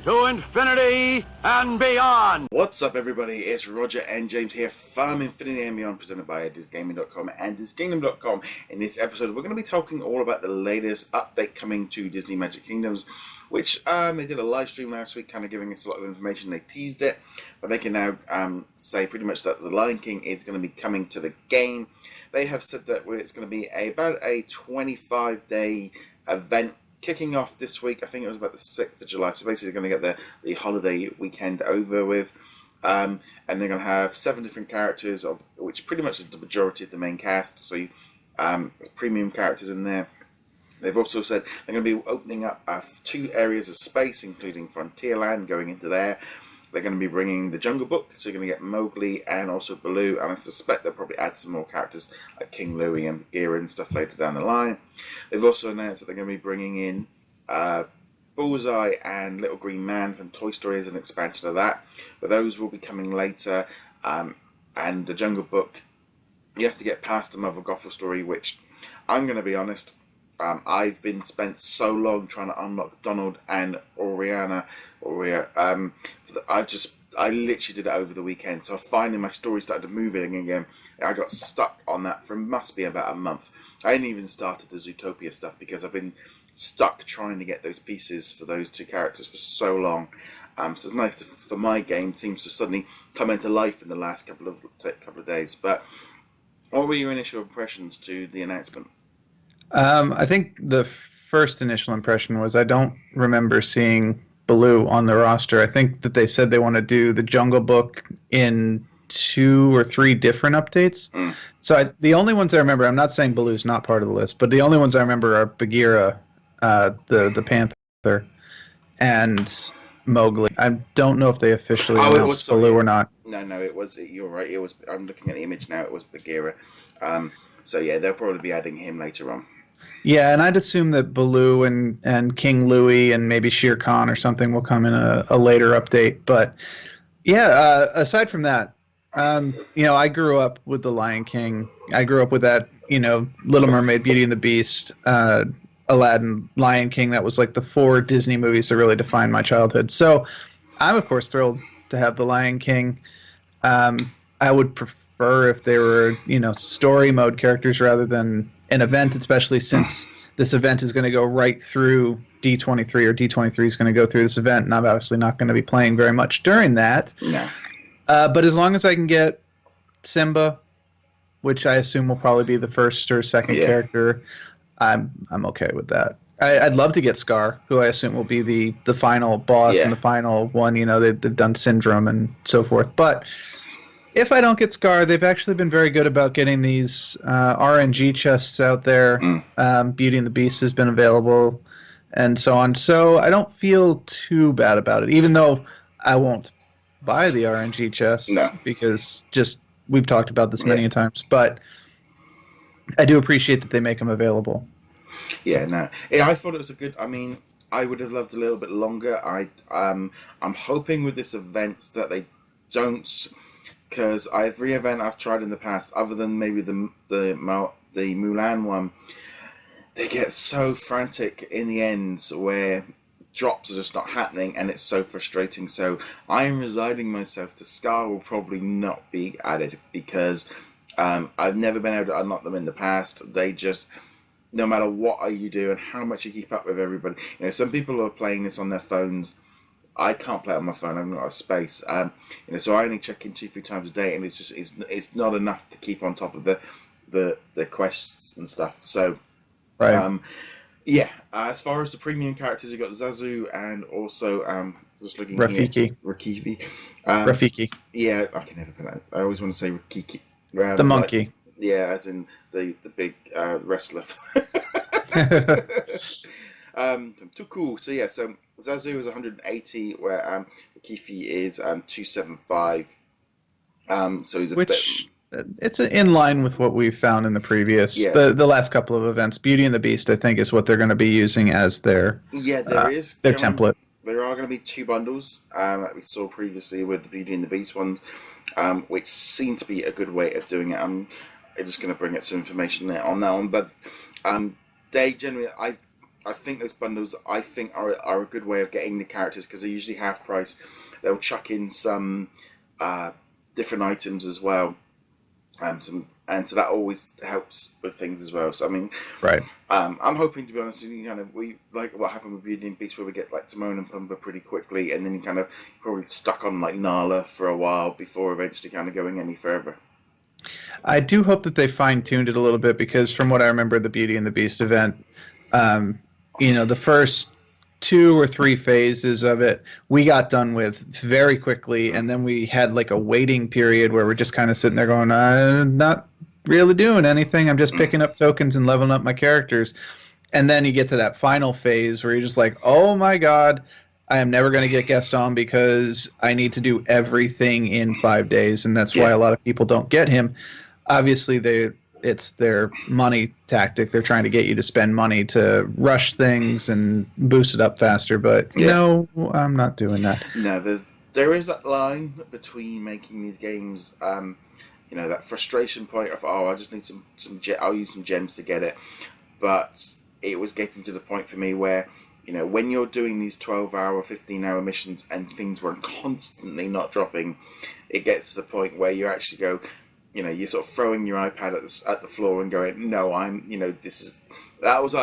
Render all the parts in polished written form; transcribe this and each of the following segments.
to infinity and beyond. What's up, everybody? It's Roger and James here from Infinity and Beyond, presented by DisKingdom.com and DisKingdom.com. In this episode, we're going to be talking all about the latest update coming to Disney Magic Kingdoms, which they did a live stream last week, kind of giving us a lot of information. They teased it, but they can now say pretty much that The Lion King is going to be coming to the game. They have said that it's going to be about a 25-day event kicking off this week. I think it was about the 6th of July. So basically going to get the holiday weekend over with. And they're going to have 7 different characters, of which pretty much is the majority of the main cast. So premium characters in there. They've also said they're going to be opening up 2 areas of space, including Frontierland, going into there. They're going to be bringing the Jungle Book, so you're going to get Mowgli and also Baloo, and I suspect they'll probably add some more characters like King Louie and Bagheera and stuff later down the line. They've also announced that they're going to be bringing in Bullseye and Little Green Man from Toy Story as an expansion of that, but those will be coming later. And the Jungle Book, you have to get past the Mother Gothel story, which I'm going to be honest, I've been spent so long trying to unlock Donald and Auria. I literally did it over the weekend. So finally my story started moving again. I got stuck on that for must be about a month. I hadn't even started the Zootopia stuff because I've been stuck trying to get those pieces for those 2 characters for so long. So it's nice for my game seems to suddenly come into life in the last couple of days. But what were your initial impressions to the announcement? I think the first initial impression was I don't remember seeing Baloo on the roster. I think that they said they want to do the Jungle Book in 2 or 3 different updates. So the only ones I remember, I'm not saying Baloo's not part of the list, but the only ones I remember are Bagheera, the Panther, and Mowgli. I don't know if they officially announced Baloo or not. No, it was. You're right. It was. I'm looking at the image now. It was Bagheera. So yeah, they'll probably be adding him later on. Yeah, and I'd assume that Baloo and King Louie and maybe Shere Khan or something will come in a later update. But yeah, aside from that, I grew up with The Lion King. I grew up with that, Little Mermaid, Beauty and the Beast, Aladdin, Lion King. That was like the 4 Disney movies that really defined my childhood. So I'm, of course, thrilled to have The Lion King. I would prefer if they were, story mode characters rather than an event, especially since this event is going to go right through D23, or D23 is going to go through this event, and I'm obviously not going to be playing very much during that. No. But as long as I can get Simba, which I assume will probably be the first or second character, I'm okay with that. I'd love to get Scar, who I assume will be the final boss and the final one. They've done Syndrome and so forth. But if I don't get Scar, they've actually been very good about getting these RNG chests out there. Beauty and the Beast has been available, and so on. So I don't feel too bad about it, even though I won't buy the RNG chests because we've talked about this many times. But I do appreciate that they make them available. Yeah, no. Yeah, I thought it was a good. I mean, I would have loved a little bit longer. I'm hoping with this event that they don't. Because every event I've tried in the past, other than maybe the Mulan one, they get so frantic in the end where drops are just not happening, and it's so frustrating. So I am resigning myself to Scar will probably not be added because I've never been able to unlock them in the past. They just, no matter what you do and how much you keep up with everybody, some people are playing this on their phones. I can't play it on my phone. I'm not got space. So I only check in 2-3 times a day, and it's not enough to keep on top of the quests and stuff. So, right. As far as the premium characters, you got Zazu and also just looking Rafiki. Here, Rafiki. Rafiki. Yeah, I can never pronounce. I always want to say Rafiki. The monkey. As in the big wrestler. Too cool. So so Zazu is 180, where Kifi is 275. So he's a bit. It's in line with what we've found in the previous, the last couple of events. Beauty and the Beast, I think, is what they're going to be using as their their template. There are going to be 2 bundles that we saw previously with the Beauty and the Beast ones, which seem to be a good way of doing it. I'm just going to bring out some information there on that one, but they generally, I think those bundles, are a good way of getting the characters because they're usually half price. They'll chuck in some different items as well, and so that always helps with things as well. So I mean, Right. I'm hoping, to be honest, we like what happened with Beauty and Beast, where we get like Timon and Pumbaa pretty quickly, and then you kind of probably stuck on like Nala for a while before eventually kind of going any further. I do hope that they fine-tuned it a little bit, because from what I remember, the Beauty and the Beast event, the first 2 or 3 phases of it we got done with very quickly, and then we had like a waiting period where we're just kind of sitting there going, I'm not really doing anything, I'm just picking up tokens and leveling up my characters. And then you get to that final phase where you're just like, oh my god, I am never going to get Gaston because I need to do everything in 5 days, and that's why a lot of people don't get him. Obviously, it's their money tactic. They're trying to get you to spend money to rush things and boost it up faster, but no, I'm not doing that. No, there is that line between making these games, that frustration point of, I just need I'll use some gems to get it. But it was getting to the point for me where, when you're doing these 12-hour, 15-hour missions and things were constantly not dropping, it gets to the point where you actually go, you're sort of throwing your iPad at the floor and going, no, I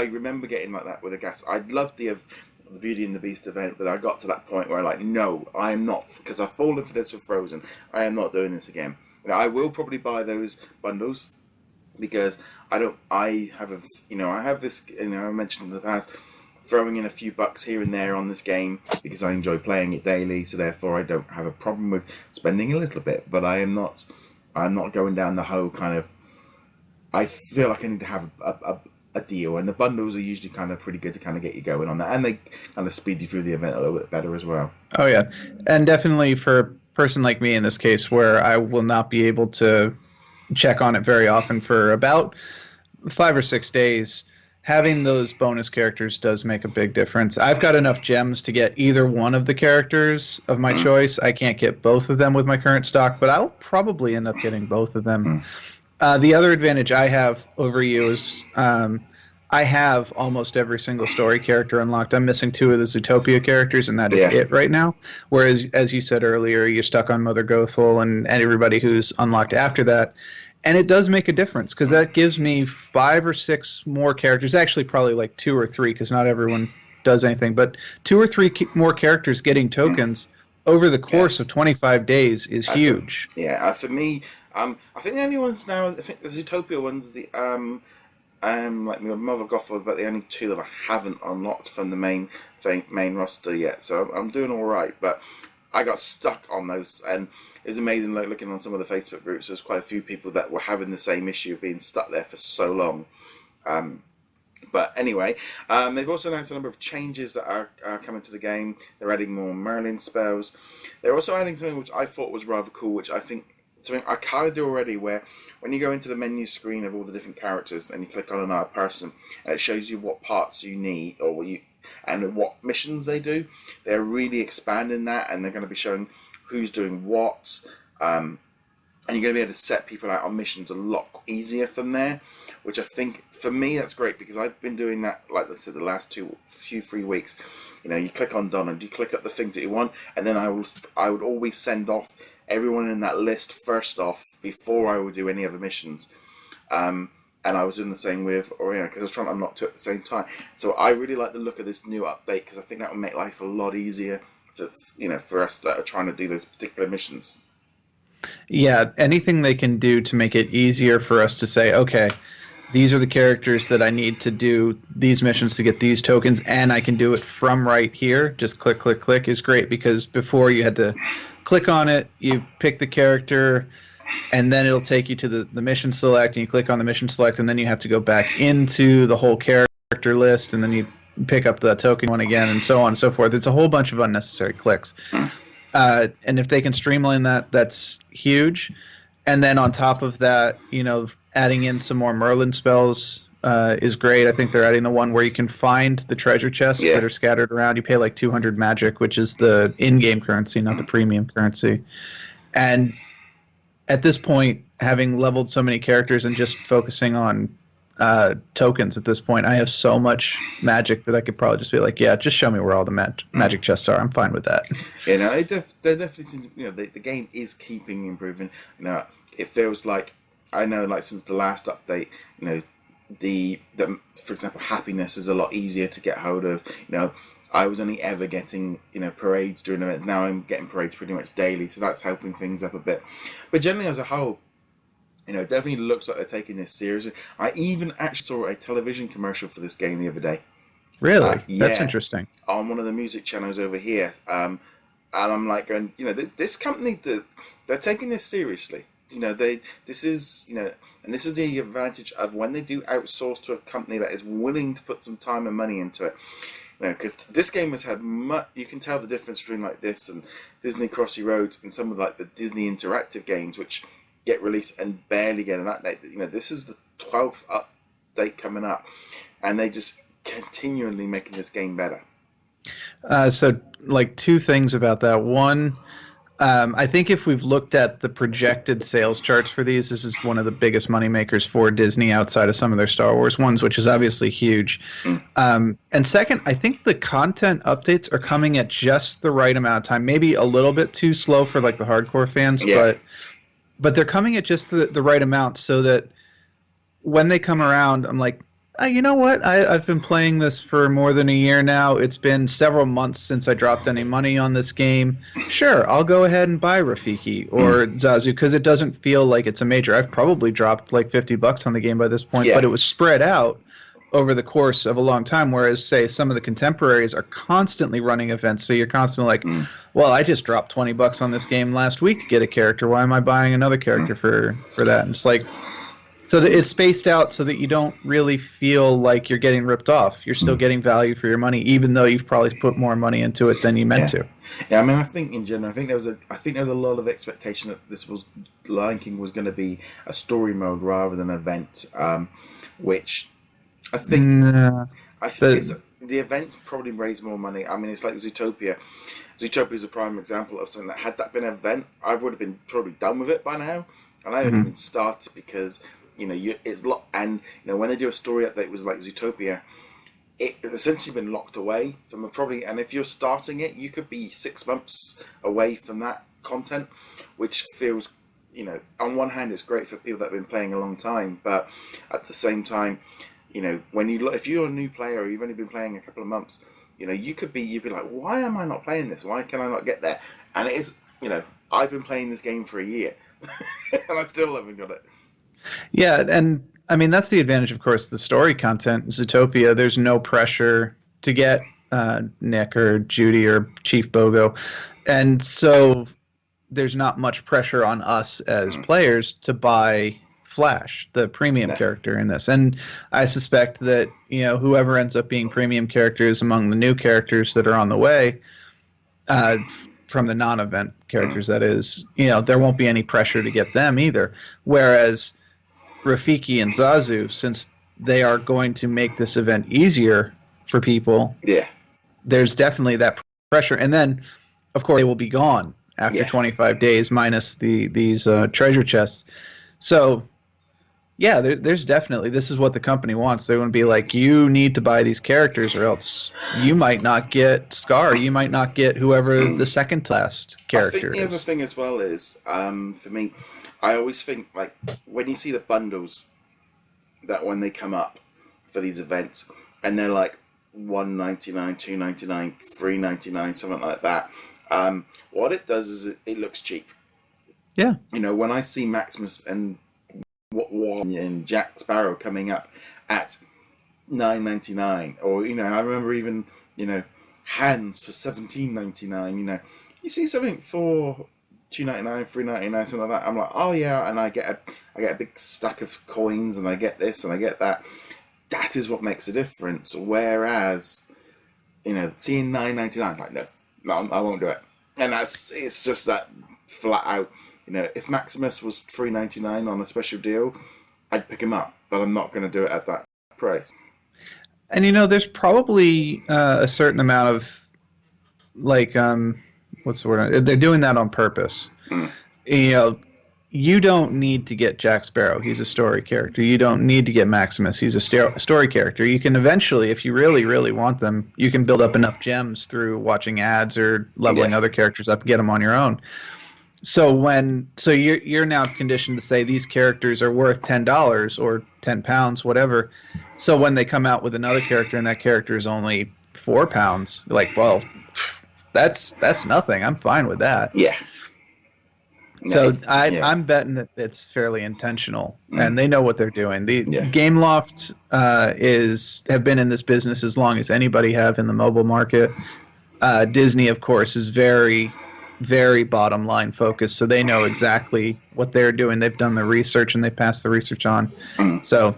remember getting like that with a gas. I'd loved the Beauty and the Beast event, but I got to that point where I'm like, no, I'm not, because I've fallen for this with Frozen. I am not doing this again. I will probably buy those bundles because I have this, I mentioned in the past, throwing in a few bucks here and there on this game because I enjoy playing it daily, so therefore I don't have a problem with spending a little bit, but I'm not going down the whole kind of, I feel like I need to have a deal, and the bundles are usually kind of pretty good to kind of get you going on that, and they kind of speed you through the event a little bit better as well. Oh yeah, and definitely for a person like me in this case, where I will not be able to check on it very often for about 5 or 6 days, having those bonus characters does make a big difference. I've got enough gems to get either one of the characters of my choice. I can't get both of them with my current stock, but I'll probably end up getting both of them. The other advantage I have over you is I have almost every single story character unlocked. I'm missing 2 of the Zootopia characters, and that is it right now. Whereas, as you said earlier, you're stuck on Mother Gothel and everybody who's unlocked after that. And it does make a difference, because that gives me 5 or 6 more characters. Actually, probably like 2 or 3, because not everyone does anything. But 2 or 3 more characters getting tokens over the course of 25 days is huge. For me, I think the only ones now, I think the Zootopia ones, like Mother Gothel, are about the only 2 that I haven't unlocked from the main roster yet. So I'm doing all right, but I got stuck on those, and it was amazing. Like looking on some of the Facebook groups, there's quite a few people that were having the same issue of being stuck there for so long. But anyway, they've also announced a number of changes that are coming to the game. They're adding more Merlin spells. They're also adding something which I thought was rather cool, which I think something I kind of do already, where when you go into the menu screen of all the different characters and you click on another person, and it shows you what parts you need and what missions they do. They're really expanding that, and they're going to be showing who's doing what, and you're going to be able to set people out on missions a lot easier from there, which I think, for me, that's great, because I've been doing that, like I said, the last 3 weeks. You click on done, and you click up the things that you want, and then I would always send off everyone in that list first off before I would do any other missions. And I was doing the same with Oriana, because I was trying to unlock 2 at the same time. So I really like the look of this new update, because I think that will make life a lot easier for us that are trying to do those particular missions. Yeah, anything they can do to make it easier for us to say, okay, these are the characters that I need to do these missions to get these tokens, and I can do it from right here. Just click, click, click is great, because before you had to click on it, you pick the character, and then it'll take you to the mission select, and you click on the mission select, and then you have to go back into the whole character list, and then you pick up the token one again, and so on and so forth. It's a whole bunch of unnecessary clicks. And if they can streamline that, that's huge. And then on top of that, adding in some more Merlin spells is great. I think they're adding the one where you can find the treasure chests that are scattered around. You pay like 200 magic, which is the in-game currency, not the premium currency. And at this point, having leveled so many characters and just focusing on tokens at this point. I have so much magic that I could probably just be like, yeah, just show me where all the magic chests are. I'm fine with that. You know, they definitely seem to, you know, the game is keeping improving. You know, it feels like, I know, like, since the last update, you know, the for example, happiness is a lot easier to get hold of. You know, I was only ever getting, you know, parades during the event. Now I'm getting parades pretty much daily, so that's helping things up a bit. But generally, as a whole, you know, it definitely looks like they're taking this seriously. I even actually saw a television commercial for this game the other day. Really? Yeah, That's interesting. On one of the music channels over here. And I'm like going, you know, this company, they're taking this seriously. You know, this is, you know, and this is the advantage of when they do outsource to a company that is willing to put some time and money into it. You know, because this game has had much, you can tell the difference between like this and Disney Crossy Roads and some of like the Disney interactive games, which get released and barely get an update. You know, this is the 12th update coming up, and they just continually making this game better. So, like, two things about that. One, I think if we've looked at the projected sales charts for these, this is one of the biggest moneymakers for Disney outside of some of their Star Wars ones, which is obviously huge. And second, I think the content updates are coming at just the right amount of time. Maybe a little bit too slow for like the hardcore fans, but they're coming at just the right amount so that when they come around, I'm like, you know what? I've been playing this for more than a year now. It's been several months since I dropped any money on this game. Sure, I'll go ahead and buy Rafiki or Zazu because it doesn't feel like it's a major. I've probably dropped like $50 on the game by this point, but it was spread out over the course of a long time, whereas, say, some of the contemporaries are constantly running events, so you're constantly like, well, I just dropped $20 on this game last week to get a character. Why am I buying another character for that? And it's like, so that it's spaced out so that you don't really feel like you're getting ripped off. You're still getting value for your money, even though you've probably put more money into it than you meant to. Yeah, I mean, I think in general, I think there was a lot of expectation that this was Lion King was going to be a story mode rather than an event, which I think the event probably raised more money. I mean, it's like Zootopia. Zootopia is a prime example of something that had that been an event, I would have been probably done with it by now, and I hadn't even started because, you know, and you know, when they do a story update with like Zootopia, it's essentially been locked away from and if you're starting it, you could be 6 months away from that content, which feels, you know, on one hand it's great for people that have been playing a long time, but at the same time, you know, if you're a new player or you've only been playing a couple of months, you know, you'd be like, why am I not playing this? Why can I not get there? And it is, you know, I've been playing this game for a year and I still haven't got it. Yeah, and I mean, that's the advantage, of course, the story content. Zootopia, there's no pressure to get Nick or Judy or Chief Bogo. And so there's not much pressure on us as players to buy Flash, the premium character in this. And I suspect that, you know, whoever ends up being premium characters among the new characters that are on the way, from the non-event characters, that is, you know, there won't be any pressure to get them either. Whereas Rafiki and Zazu, since they are going to make this event easier for people, there's definitely that pressure. And then, of course, they will be gone after 25 days minus these treasure chests. So, yeah, there's definitely, this is what the company wants. They're going to be like, you need to buy these characters or else you might not get Scar. You might not get whoever the second to last character is. I think the other thing as well is, for me, I always think, like, when you see the bundles that when they come up for these events, and they're like $1.99, $2.99, $3.99, something like that, what it does is it looks cheap. Yeah. You know, when I see Maximus and Jack Sparrow coming up at $9.99, or, you know, I remember even, you know, Hands for $17.99, you know, you see something for $2.99, $3.99, something like that. I'm like, oh yeah, and I get a big stack of coins, and I get this, and I get that. That is what makes a difference. Whereas, you know, seeing $9.99, like, no, I won't do it. And it's just that flat out. You know, if Maximus was $3.99 on a special deal, I'd pick him up, but I'm not going to do it at that price. And, you know, there's probably a certain amount of, like, what's the word? They're doing that on purpose. You know, you don't need to get Jack Sparrow. He's a story character. You don't need to get Maximus. He's a story character. You can eventually, if you really, really want them, you can build up enough gems through watching ads or leveling other characters up and get them on your own. So you're now conditioned to say these characters are worth $10 or £10, whatever. So when they come out with another character and that character is only £4, like, well, that's nothing. I'm fine with that. Yeah. So I'm betting that it's fairly intentional, and they know what they're doing. The Gameloft have been in this business as long as anybody have in the mobile market. Disney, of course, is very, very bottom line focused, so they know exactly what they're doing. They've done the research and they passed the research on. So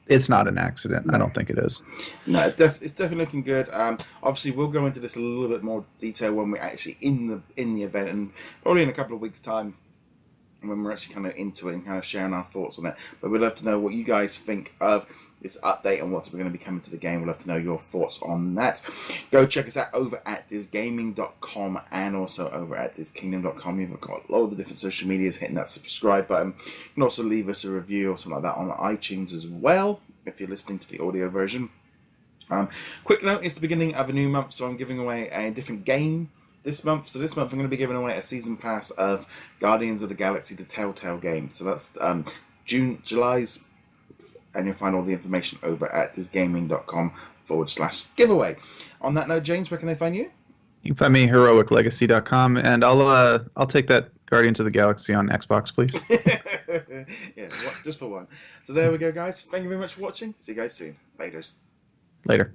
it's not an accident. I don't think it is. No, it's definitely looking good. Obviously, we'll go into this a little bit more detail when we're actually in the event, and probably in a couple of weeks' time, when we're actually kind of into it and kind of sharing our thoughts on it. But we'd love to know what you guys think of this update and what's going to be coming to the game. We'd love to know your thoughts on that. Go check us out over at DisGaming.com and also over at DisKingdom.com. You've got a lot of the different social medias, hitting that subscribe button. You can also leave us a review or something like that on iTunes as well, if you're listening to the audio version. Quick note, it's the beginning of a new month, so I'm giving away a different game this month. So this month I'm going to be giving away a season pass of Guardians of the Galaxy, the Telltale game. So that's July's, and you'll find all the information over at thisgaming.com/giveaway. On that note, James, where can they find you? You can find me heroiclegacy.com, and I'll take that Guardians of the Galaxy on Xbox, please. Yeah, just for one. So there we go, guys. Thank you very much for watching. See you guys soon. Laters. Later.